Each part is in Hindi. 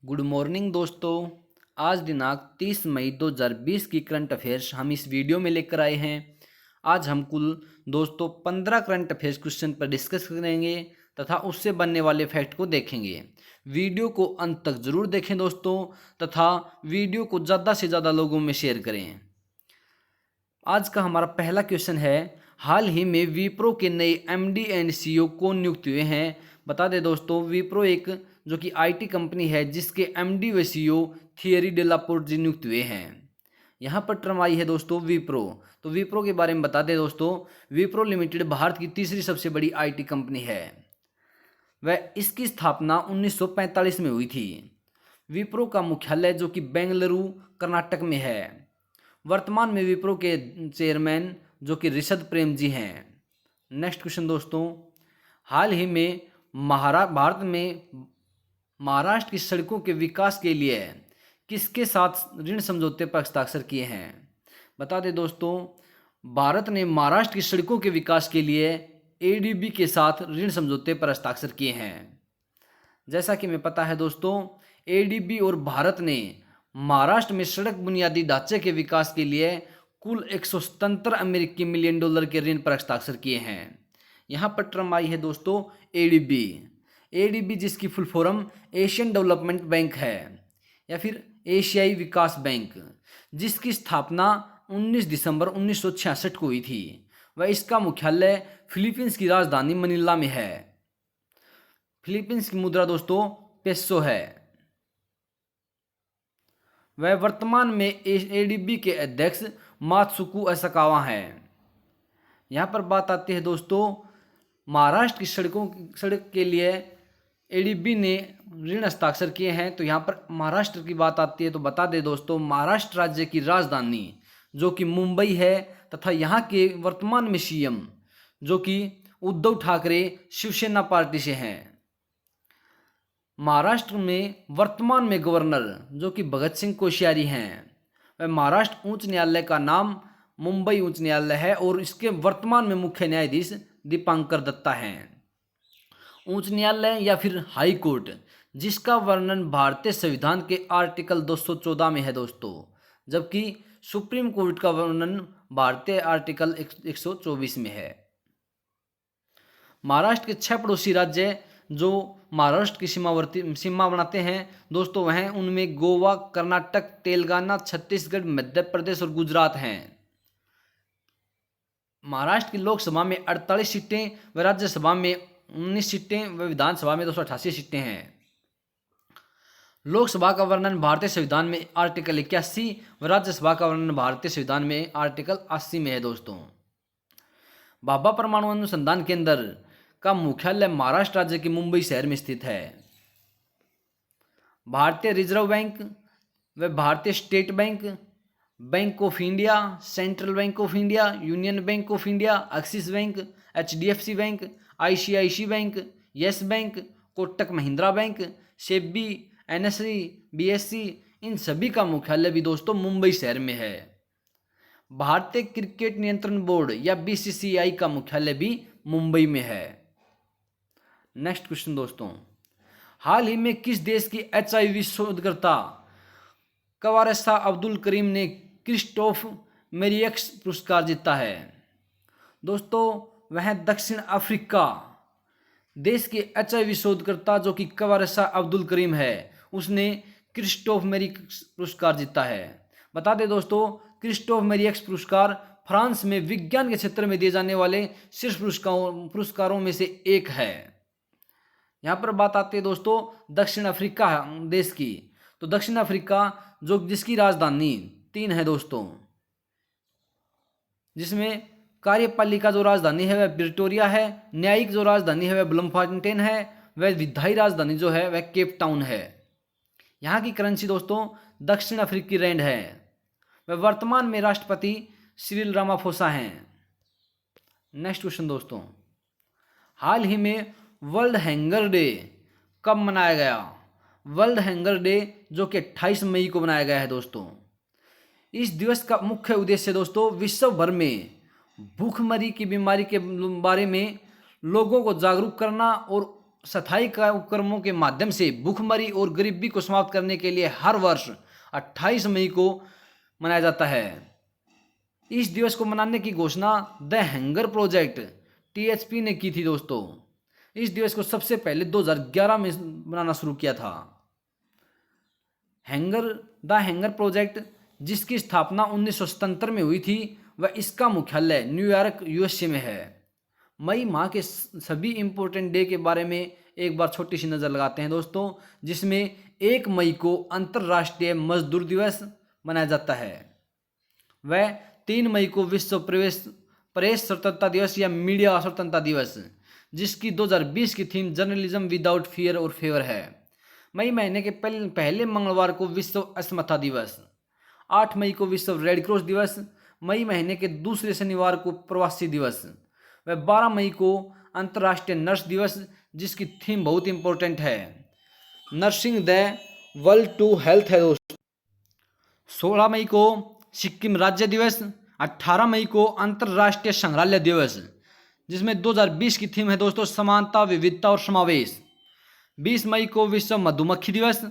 गुड मॉर्निंग दोस्तों। आज दिनांक 30 मई 2020 की करंट अफेयर्स हम इस वीडियो में लेकर आए हैं। आज हम कुल दोस्तों 15 करंट अफेयर्स क्वेश्चन पर डिस्कस करेंगे तथा उससे बनने वाले फैक्ट को देखेंगे। वीडियो को अंत तक जरूर देखें दोस्तों, तथा वीडियो को ज़्यादा से ज़्यादा लोगों में शेयर करें। आज का हमारा पहला क्वेश्चन है, हाल ही में विप्रो के नए एमडी एंड सीईओ कौन नियुक्त हुए हैं। बता दें दोस्तों, विप्रो एक जो कि आईटी कंपनी है जिसके एमडी व सीईओ थियरी डेलापोर्ट जी नियुक्त हुए हैं। यहाँ पर टर्म आई है दोस्तों विप्रो। तो विप्रो के बारे में बता दें दोस्तों, विप्रो लिमिटेड भारत की तीसरी सबसे बड़ी आईटी कंपनी है। वह इसकी स्थापना 1945 में हुई थी। विप्रो का मुख्यालय जो कि बेंगलुरु कर्नाटक में है। वर्तमान में विप्रो के चेयरमैन जो कि ऋषभ प्रेम जी हैं। नेक्स्ट क्वेश्चन दोस्तों, हाल ही में भारत में महाराष्ट्र की सड़कों के विकास के लिए किसके साथ ऋण समझौते पर हस्ताक्षर किए हैं। बता दें दोस्तों, भारत ने महाराष्ट्र की सड़कों के विकास के लिए एडीबी के साथ ऋण समझौते पर हस्ताक्षर किए हैं। जैसा कि हमें पता है दोस्तों, एडीबी और भारत ने महाराष्ट्र में सड़क बुनियादी ढांचे के विकास के लिए कुल 177 अमेरिकी मिलियन डॉलर के ऋण पर हस्ताक्षर किए हैं। यहाँ पर टर्म आई है दोस्तों एडीबी। एडीबी जिसकी full form Asian development bank है या फिर एशियाई विकास बैंक, जिसकी स्थापना 19 दिसंबर 1966 को हुई थी। वह इसका मुख्यालय फिलीपींस की राजधानी मनीला में है। फिलीपींस की मुद्रा दोस्तों पेसो है। वह वर्तमान में एडीबी के अध्यक्ष मात्सुको असाकावा हैं। यहाँ पर बात आती है दोस्तों, महाराष्ट्र की सड़क के लिए एडीबी ने ऋण हस्ताक्षर किए हैं। तो यहाँ पर महाराष्ट्र की बात आती है तो बता दें दोस्तों, महाराष्ट्र राज्य की राजधानी जो कि मुंबई है तथा यहाँ के वर्तमान में सीएम जो कि उद्धव ठाकरे शिवसेना पार्टी से हैं। महाराष्ट्र में वर्तमान में गवर्नर जो कि भगत सिंह कोश्यारी हैं। वह महाराष्ट्र उच्च न्यायालय का नाम मुंबई उच्च न्यायालय है और इसके वर्तमान में मुख्य न्यायाधीश दीपांकर दत्ता हैं। उच्च न्यायालय या फिर हाई कोर्ट जिसका वर्णन भारतीय संविधान के आर्टिकल 214 में है दोस्तों, जबकि सुप्रीम कोर्ट का वर्णन भारतीय आर्टिकल 124 में है। महाराष्ट्र के 6 पड़ोसी राज्य जो महाराष्ट्र की सीमा बनाते हैं दोस्तों, वह उनमें गोवा, कर्नाटक, तेलंगाना, छत्तीसगढ़, मध्य प्रदेश और गुजरात हैं। महाराष्ट्र की लोकसभा में 48 सीटें व राज्यसभा में 19 सीटें व विधानसभा में 288 सीटें हैं। लोकसभा का वर्णन भारतीय संविधान में आर्टिकल 81 व राज्यसभा का वर्णन भारतीय संविधान में आर्टिकल 80 में है दोस्तों। भाभा परमाणु अनुसंधान केंद्र का मुख्यालय महाराष्ट्र राज्य के मुंबई शहर में स्थित है। भारतीय रिजर्व बैंक व भारतीय State Bank, Bank of India, Central Bank of India, Union Bank of India, Axis Bank, HDFC Bank, ICIC Bank, Yes Bank, Kotak Mahindra Bank, SEBI, NSE, BSC, इन सभी का मुख्यालय भी दोस्तों मुंबई शहर में है। भारतीय क्रिकेट नियंत्रण बोर्ड या बीसीसीआई का मुख्यालय भी मुंबई में है। नेक्स्ट क्वेश्चन दोस्तों, हाल ही में किस देश की एचआईवी शोधकर्ता कवारेसा अब्दुल करीम ने क्रिस्टोफ मेरियक्स पुरस्कार जीता है। दोस्तों, वह दक्षिण अफ्रीका देश के एचआईवी शोधकर्ता जो कि कवारेसा अब्दुल करीम है, उसने क्रिस्टोफ मेरियक्स पुरस्कार जीता है। बता दें दोस्तों, क्रिस्टोफ मेरियक्स पुरस्कार फ्रांस में विज्ञान के क्षेत्र में दिए जाने वाले शीर्ष पुरस्कारों में से एक है। यहाँ पर बात आती है दोस्तों दक्षिण अफ्रीका देश की। तो दक्षिण अफ्रीका जो जिसकी राजधानी 3 है दोस्तों, जिसमें कार्यपालिका जो राजधानी है वह प्रिटोरिया है, न्यायिक जो राजधानी है वह ब्लमफॉन्टेन है, वह विधायी राजधानी जो है वह केप टाउन है। यहाँ की करेंसी दोस्तों दक्षिण अफ्रीकी रैंड है। वह वर्तमान में राष्ट्रपति सिरिल रामाफोसा हैं। नेक्स्ट क्वेश्चन दोस्तों, हाल ही में वर्ल्ड हैंगर डे कब मनाया गया। वर्ल्ड हैंगर डे जो कि 28 मई को मनाया गया है दोस्तों। इस दिवस का मुख्य उद्देश्य दोस्तों विश्व भर में भूखमरी की बीमारी के बारे में लोगों को जागरूक करना और स्थायी उपक्रमों के माध्यम से भूखमरी और गरीबी को समाप्त करने के लिए हर वर्ष 28 मई को मनाया जाता है। इस दिवस को मनाने की घोषणा द हंगर प्रोजेक्ट THP ने की थी दोस्तों। इस दिवस को सबसे पहले 2011 में मनाना शुरू किया था। द हंगर प्रोजेक्ट जिसकी स्थापना 1977 में हुई थी वह इसका मुख्यालय न्यूयॉर्क USA में है। मई माह के सभी इम्पोर्टेंट डे के बारे में एक बार छोटी सी नज़र लगाते हैं दोस्तों, जिसमें 1 मई को अंतर्राष्ट्रीय मजदूर दिवस मनाया जाता है। वह 3 मई को विश्व प्रेस स्वतंत्रता दिवस या मीडिया स्वतंत्रता दिवस, जिसकी 2020 की थीम जर्नलिज्म विदाउट फियर और फेवर है। मई महीने के पहले मंगलवार को विश्व अक्षमता दिवस, 8 मई को विश्व रेड क्रॉस दिवस, मई महीने के दूसरे शनिवार को प्रवासी दिवस, व 12 मई को अंतर्राष्ट्रीय नर्स दिवस, जिसकी थीम बहुत इंपॉर्टेंट है, nursing the world to health है दोस्तों। 16 मई को सिक्किम राज्य दिवस, 18 मई को अंतर्राष्ट्रीय संग्रहालय दिवस, जिसमें 2020 की थीम है दोस्तों समानता, विविधता और समावेश। 20 मई को विश्व मधुमक्खी दिवस,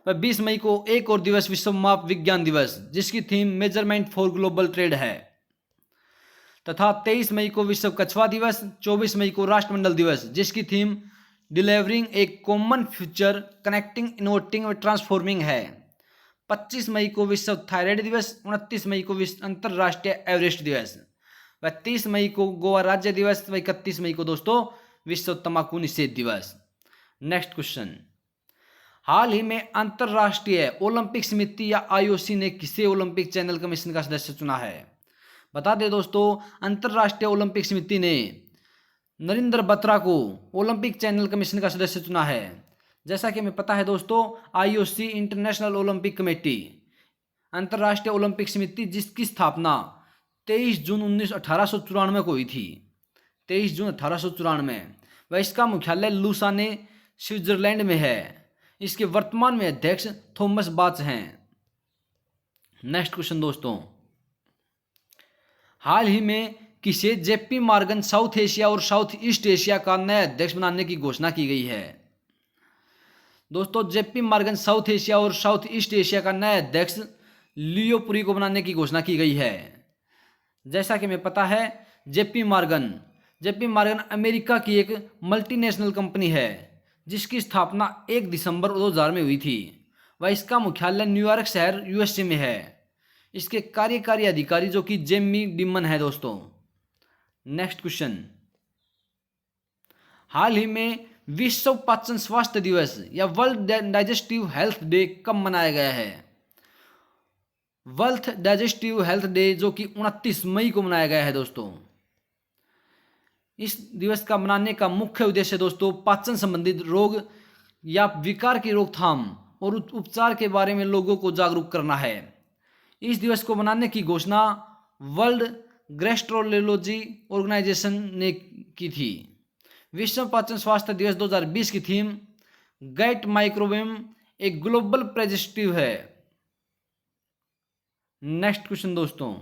व 20 मई को एक और दिवस विश्व माप विज्ञान दिवस, जिसकी theme measurement for global trade है, तथा 23 मई को विश्व कछुआ दिवस, 24 मई को राष्ट्रमंडल दिवस, जिसकी थीम डिलीवरिंग ए कॉमन फ्यूचर कनेक्टिंग इनोवेटिंग और ट्रांसफॉर्मिंग है। 25 मई को विश्व थायराइड दिवस, 29 मई को विश्व अंतर्राष्ट्रीय एवरेस्ट दिवस, व 30 मई को गोवा राज्य दिवस, व 31 मई को दोस्तों विश्व तंबाकू निषेध दिवस। नेक्स्ट क्वेश्चन, हाल ही में अंतर्राष्ट्रीय ओलंपिक समिति या IOC ने किसे ओलंपिक चैनल कमीशन का सदस्य चुना है? बता दें दोस्तों, अंतर्राष्ट्रीय ओलंपिक समिति ने नरेंद्र बत्रा को ओलंपिक चैनल कमीशन का सदस्य चुना है। जैसा कि हमें पता है दोस्तों, IOC इंटरनेशनल ओलंपिक कमेटी, अंतर्राष्ट्रीय ओलंपिक समिति, जिसकी स्थापना 23 जून 1894 को हुई थी, 23 जून 1894, वह इसका मुख्यालय लुसाने स्विट्जरलैंड में है। इसके वर्तमान में अध्यक्ष थॉमस बाच हैं। नेक्स्ट क्वेश्चन दोस्तों, हाल ही में किसे JP मॉर्गन साउथ एशिया और साउथ ईस्ट एशिया का नया अध्यक्ष बनाने की घोषणा की गई है? दोस्तों, JP मॉर्गन साउथ एशिया और साउथ ईस्ट एशिया का नया अध्यक्ष लियो पुरी को बनाने की घोषणा की गई है। जैसा कि हमें पता है, JP मॉर्गन अमेरिका की एक मल्टीनेशनल कंपनी है, जिसकी स्थापना 1 दिसंबर 2000 में हुई थी। वह इसका मुख्यालय न्यूयॉर्क शहर USA में है। इसके कार्यकारी अधिकारी जो कि जेमी डिमन है दोस्तों। नेक्स्ट क्वेश्चन, हाल ही में विश्व पाचन स्वास्थ्य दिवस या वर्ल्ड डाइजेस्टिव हेल्थ डे कब मनाया गया है? वर्ल्ड डाइजेस्टिव हेल्थ डे जो कि 29 मई को मनाया गया है दोस्तों। इस दिवस का मनाने का मुख्य उद्देश्य दोस्तों पाचन संबंधित रोग या विकार की रोकथाम और उपचार के बारे में लोगों को जागरूक करना है। इस दिवस को मनाने की घोषणा वर्ल्ड गैस्ट्रोएंटेरोलॉजी ऑर्गेनाइजेशन ने की थी। विश्व पाचन स्वास्थ्य दिवस 2020 की थीम गैट माइक्रोबियम एक ग्लोबल प्रेजेस्टिव है। नेक्स्ट क्वेश्चन दोस्तों,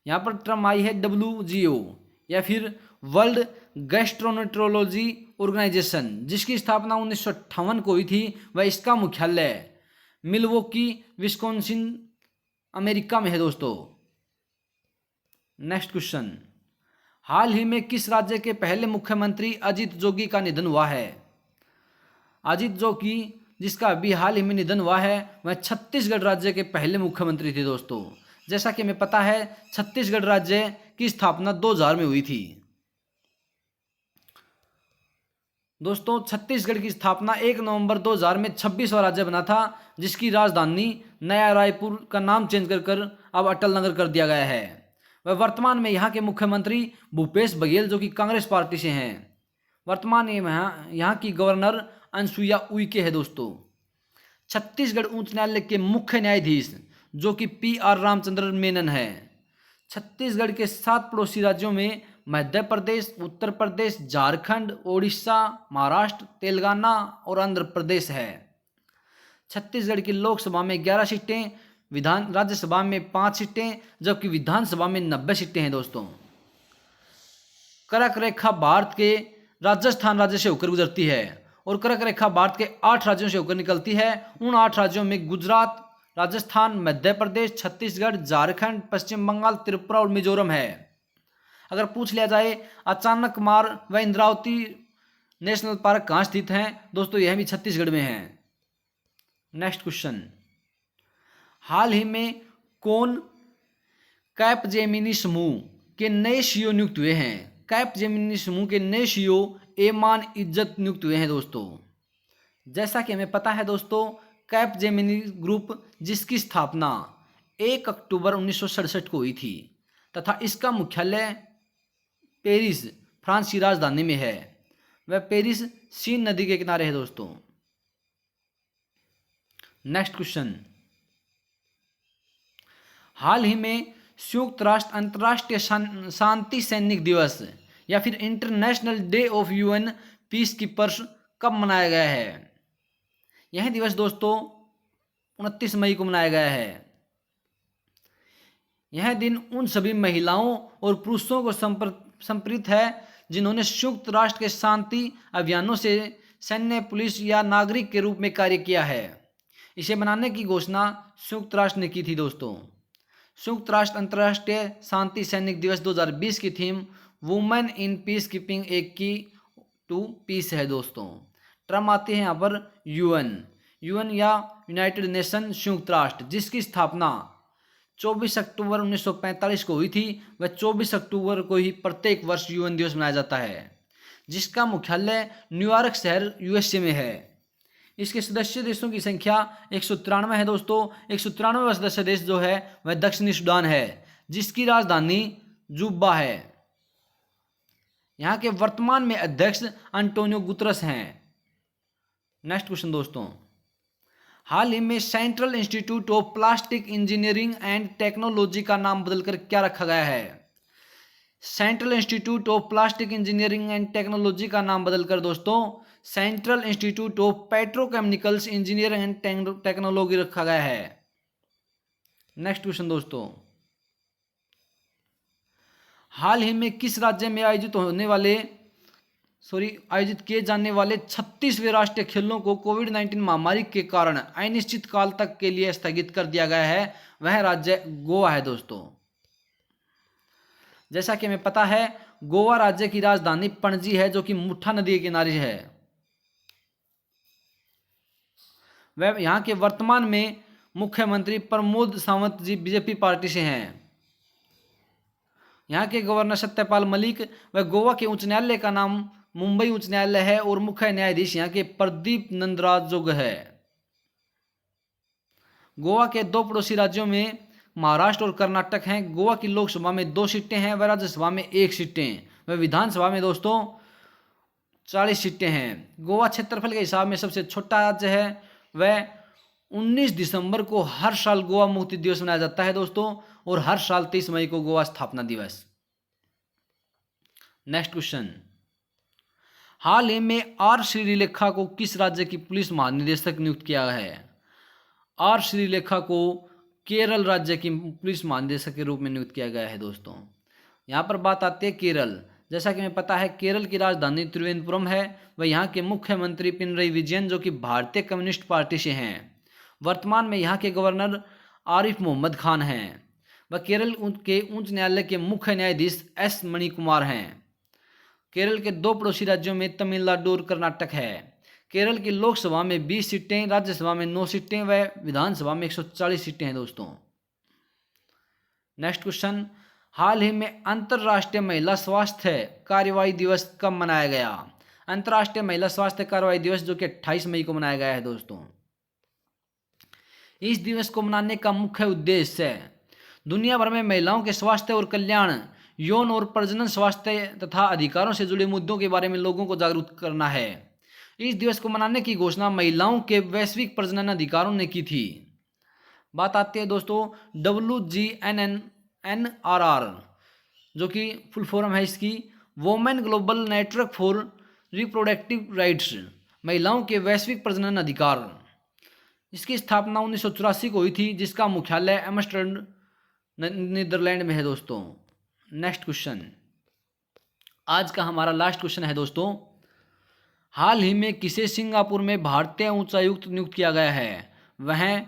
यहां पर टर्म आई है WGO या फिर वर्ल्ड गैस्ट्रोएंटेरोलॉजी ऑर्गेनाइजेशन, जिसकी स्थापना 1958 को हुई थी। वह इसका मुख्यालय मिल्वॉकी विस्कॉन्सिन अमेरिका में है दोस्तों। नेक्स्ट क्वेश्चन, हाल ही में किस राज्य के पहले मुख्यमंत्री अजित जोगी का निधन हुआ है? अजित जोगी जिसका अभी हाल ही में निधन हुआ है, वह छत्तीसगढ़ राज्य के पहले मुख्यमंत्री थे दोस्तों। जैसा कि हमें पता है, छत्तीसगढ़ राज्य की स्थापना 2000 में हुई थी। दोस्तों, छत्तीसगढ़ की स्थापना 1 नवंबर 2000 में 26वां राज्य बना था, जिसकी राजधानी नया रायपुर का नाम चेंज कर अब अटल नगर कर दिया गया है। वह वर्तमान में यहाँ के मुख्यमंत्री भूपेश बघेल जो कि कांग्रेस पार्टी से हैं। वर्तमान में यहाँ की गवर्नर अनसुईया उइके है दोस्तों। छत्तीसगढ़ उच्च न्यायालय के मुख्य न्यायाधीश जो कि PR रामचंद्र मेनन है। छत्तीसगढ़ के 7 पड़ोसी राज्यों में मध्य प्रदेश, उत्तर प्रदेश, झारखंड, ओडिशा, महाराष्ट्र, तेलंगाना और आंध्र प्रदेश है। छत्तीसगढ़ की लोकसभा में 11 सीटें, राज्यसभा में 5 सीटें, जबकि विधानसभा में 90 सीटें हैं दोस्तों। कर्क रेखा भारत के राजस्थान राज्य से होकर गुजरती है और कर्क रेखा भारत के 8 राज्यों से होकर निकलती है। उन 8 राज्यों में गुजरात, राजस्थान, मध्य प्रदेश, छत्तीसगढ़, झारखंड, पश्चिम बंगाल, त्रिपुरा और मिजोरम है। अगर पूछ लिया जाए अचानक मार व इंद्रावती नेशनल पार्क कहाँ स्थित हैं दोस्तों, यह भी छत्तीसगढ़ में है। नेक्स्ट क्वेश्चन, हाल ही में कौन कैपजेमिनी समूह के नए सीईओ नियुक्त हुए हैं? कैपजेमिनी समूह के नए सीईओ एमान इज्जत नियुक्त हुए हैं दोस्तों। जैसा कि हमें पता है दोस्तों, कैपजेमिनी ग्रुप जिसकी स्थापना 1 अक्टूबर 1967 को हुई थी तथा इसका मुख्यालय पेरिस, फ्रांस की राजधानी में है। वह पेरिस सीन नदी के किनारे है दोस्तों। नेक्स्ट क्वेश्चन, हाल ही में संयुक्त राष्ट्र अंतर्राष्ट्रीय शांति सैनिक दिवस या फिर international day of UN peace keepers कब मनाया गया है? यह दिवस दोस्तों 29 मई को मनाया गया है। यह दिन उन सभी महिलाओं और पुरुषों को समर्पित है जिन्होंने संयुक्त राष्ट्र के शांति अभियानों से सैन्य, पुलिस या नागरिक के रूप में कार्य किया है। इसे मनाने की घोषणा संयुक्त राष्ट्र ने की थी दोस्तों। संयुक्त राष्ट्र अंतर्राष्ट्रीय शांति सैनिक दिवस 2020 की theme women in peace keeping एक की टू पीस है दोस्तों। टर्म आती है यहाँ पर यूएन या यूनाइटेड नेशन संयुक्त राष्ट्र, जिसकी स्थापना 24 अक्टूबर 1945 को हुई थी। वह 24 अक्टूबर को ही प्रत्येक वर्ष यूएन दिवस मनाया जाता है, जिसका मुख्यालय न्यूयॉर्क शहर यूएसए में है। इसके सदस्य देशों की संख्या 193 है दोस्तों। 193वां सदस्य देश जो है वह दक्षिणी सूडान है, जिसकी राजधानी जुब्बा है। यहाँ के वर्तमान में अध्यक्ष अंटोनियो गुतरस हैं। नेक्स्ट क्वेश्चन दोस्तों, हाल ही में Central Institute of Plastic Engineering and Technology का नाम बदलकर क्या रखा गया है? Central Institute of Plastic Engineering and Technology का नाम बदलकर दोस्तों Central Institute of Petrochemicals Engineering and technology रखा गया है। नेक्स्ट क्वेश्चन दोस्तों, हाल ही में किस राज्य में आयोजित किए जाने वाले 36वें राष्ट्रीय खेलों को कोविड-19 महामारी के कारण अनिश्चित काल तक के लिए स्थगित कर दिया गया है? वह राज्य गोवा है दोस्तों। जैसा कि हमें पता है, गोवा राज्य की राजधानी पणजी है, जो कि मुठा नदी के किनारे है। वह यहाँ के वर्तमान में मुख्यमंत्री प्रमोद सावंत जी बीजेपी पार्टी से हैं। यहाँ के गवर्नर सत्यपाल मलिक व गोवा के उच्च न्यायालय का नाम मुंबई उच्च न्यायालय है और मुख्य न्यायाधीश यहाँ के प्रदीप नंदराज जोग है। गोवा के 2 पड़ोसी राज्यों में महाराष्ट्र और कर्नाटक हैं। गोवा की लोकसभा में 2 सीटें हैं व राज्यसभा में 1 सीटें व विधानसभा में दोस्तों 40 सीटें हैं। गोवा क्षेत्रफल के हिसाब में सबसे छोटा राज्य है। वह 19 दिसंबर को हर साल गोवा मुक्ति दिवस मनाया जाता है दोस्तों, और हर साल 30 मई को गोवा स्थापना दिवस। नेक्स्ट क्वेश्चन, हाल ही में आर श्रीलेखा को किस राज्य की पुलिस महानिदेशक नियुक्त किया है? आर श्रीलेखा को केरल राज्य की पुलिस महानिदेशक के रूप में नियुक्त किया गया है दोस्तों। यहाँ पर बात आती है केरल। जैसा कि हमें पता है, केरल की राजधानी त्रिवेंद्रपुरम है। वह यहाँ के मुख्यमंत्री पिनरई विजयन, जो कि भारतीय कम्युनिस्ट पार्टी से हैं। वर्तमान में यहाँ के गवर्नर आरिफ मोहम्मद खान हैं। वह केरल के उच्च न्यायालय के मुख्य न्यायाधीश एस मणिकुमार हैं। केरल के 2 पड़ोसी राज्यों में तमिलनाडु और कर्नाटक है। केरल की लोकसभा में 20 सीटें, राज्यसभा में 9 सीटें व विधानसभा में 140 सीटें हैं दोस्तों। नेक्स्ट क्वेश्चन, हाल ही में अंतर्राष्ट्रीय महिला स्वास्थ्य कार्यवाही दिवस कब मनाया गया? अंतर्राष्ट्रीय महिला स्वास्थ्य कार्यवाही दिवस जो कि 28 मई को मनाया गया है दोस्तों। इस दिवस को मनाने का मुख्य उद्देश्य दुनिया भर में महिलाओं के स्वास्थ्य और कल्याण, यौन और प्रजनन स्वास्थ्य तथा अधिकारों से जुड़े मुद्दों के बारे में लोगों को जागरूक करना है। इस दिवस को मनाने की घोषणा महिलाओं के वैश्विक प्रजनन अधिकारों ने की थी। बात आती है दोस्तों WGNNRR, जो कि फुल फॉर्म है इसकी women global network for reproductive rights, महिलाओं के वैश्विक प्रजनन अधिकार। इसकी स्थापना 1984 को हुई थी, जिसका मुख्यालय एम्स्टर्डम नीदरलैंड में है दोस्तों। नेक्स्ट क्वेश्चन, आज का हमारा लास्ट क्वेश्चन है दोस्तों, हाल ही में किसे सिंगापुर में भारतीय उच्चायुक्त नियुक्त किया गया है? वह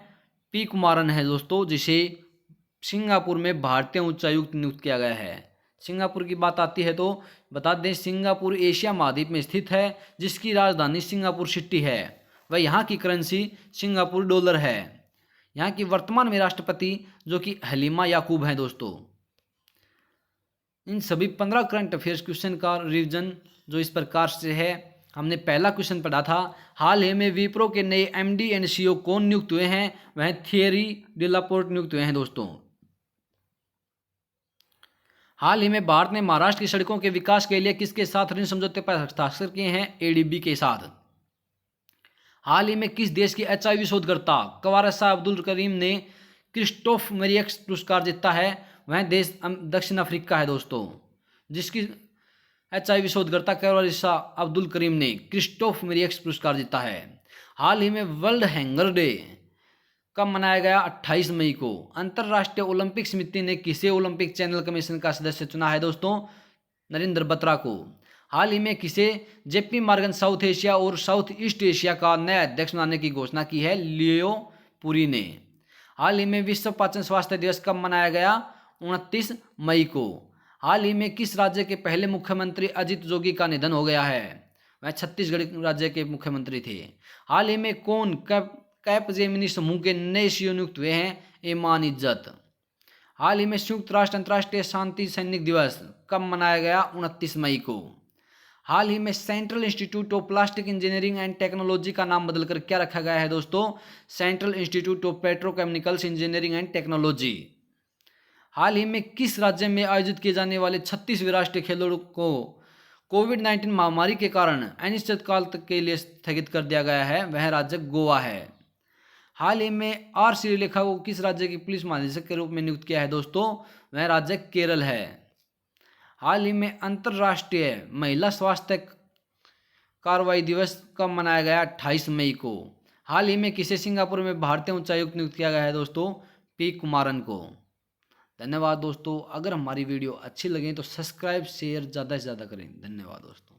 पी कुमारन है दोस्तों, जिसे सिंगापुर में भारतीय उच्चायुक्त नियुक्त किया गया है। सिंगापुर की बात आती है तो बता दें, सिंगापुर एशिया महाद्वीप में स्थित है, जिसकी राजधानी सिंगापुर सिटी है। वह यहाँ की करेंसी सिंगापुर डॉलर है। यहाँ की वर्तमान में राष्ट्रपति जो कि हलीमा याकूब हैं दोस्तों। इन सभी 15 करंट अफेयर्स क्वेश्चन का रिवीजन जो इस प्रकार से है। हमने पहला क्वेश्चन पढ़ा था, हाल ही में विप्रो के नए एमडी एंड सीईओ कौन नियुक्त हुए हैं? वह थियरी डेलापोर्ट नियुक्त हुए हैं दोस्तों। हाल ही में भारत ने महाराष्ट्र की सड़कों के विकास के लिए किसके साथ ऋण समझौते पर हस्ताक्षर किए हैं? एडीबी के साथ। हाल ही में किस देश के एचआईवी शोधकर्ता कवारसा अब्दुल करीम ने क्रिस्टोफ मेरियक्स पुरस्कार जीता है? वह देश दक्षिण अफ्रीका है दोस्तों, जिसकी एचआईवी शोधकर्ता कवारसा अब्दुल करीम ने क्रिस्टोफ मेरियक्स पुरस्कार जीता है। हाल ही में वर्ल्ड हैंगर डे कब मनाया गया? 28 मई को। अंतर्राष्ट्रीय ओलंपिक समिति ने किसे ओलंपिक चैनल कमीशन का सदस्य चुना है दोस्तों? नरेंद्र बत्रा को। हाल ही में किसे जेपी मॉर्गन साउथ एशिया और साउथ ईस्ट एशिया का नया अध्यक्ष बनाने की घोषणा की है? लियो पुरी ने। हाल ही में विश्व पाचन स्वास्थ्य दिवस कब मनाया गया? 29 मई को। हाल ही में किस राज्य के पहले मुख्यमंत्री अजित जोगी का निधन हो गया है? वह छत्तीसगढ़ राज्य के मुख्यमंत्री थे। हाल ही में कौन कैपजेमिनी समूह के नए सीईओ नियुक्त हुए हैं? ईमान इज्जत। हाल ही में संयुक्त राष्ट्र अंतर्राष्ट्रीय शांति सैनिक दिवस कब मनाया गया? 29 मई को। हाल ही में Central Institute of Plastic Engineering and Technology का नाम बदलकर क्या रखा गया है दोस्तों? Central Institute of Petrochemicals Engineering and Technology. हाल ही में किस राज्य में आयोजित किए जाने वाले 36वें राष्ट्रीय खेलों को कोविड-19 महामारी के कारण अनिश्चितकाल तक के लिए स्थगित कर दिया गया है? वह राज्य गोवा है। हाल ही में आर श्रीलेखा को किस राज्य की पुलिस महानिदेशक के रूप में नियुक्त किया है दोस्तों? वह राज्य केरल है। हाल ही में अंतर्राष्ट्रीय महिला स्वास्थ्य कार्रवाई दिवस कब मनाया गया? 28 मई को। हाल ही में किसे सिंगापुर में भारतीय उच्चायुक्त नियुक्त किया गया है दोस्तों? पी कुमारन को। धन्यवाद दोस्तों। अगर हमारी वीडियो अच्छी लगे तो सब्सक्राइब शेयर ज़्यादा से ज़्यादा करें। धन्यवाद दोस्तों।